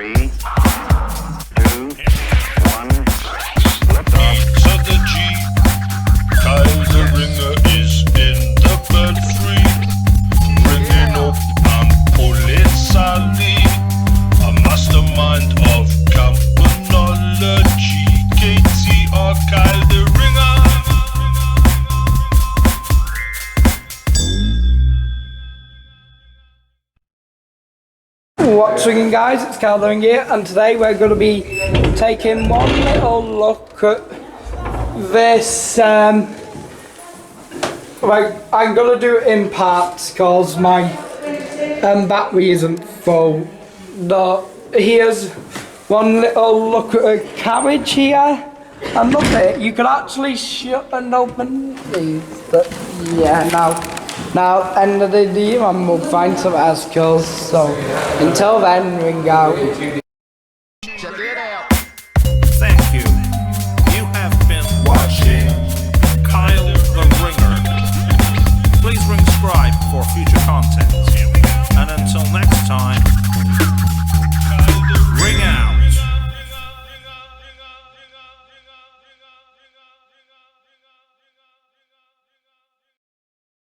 3, 2, 1, lift off. So the G, Kyle the Ringer is in the belfry, ringing up Ampolisali, a mastermind of campanology, KTR Kyle the Ringer. What's ringing, guys? It's Calvin here, and today we're going to be taking one little look at this. I'm going to do it in parts because my battery isn't full. Here's one little look at a carriage here, and look at it. You can actually shut and open these. But yeah, now, end of the day, and we'll find some else kills. So, until then, ring out. Check it out. Thank you. You have been watching Kyle the Ringer. Please ring subscribe for future content. And until next time,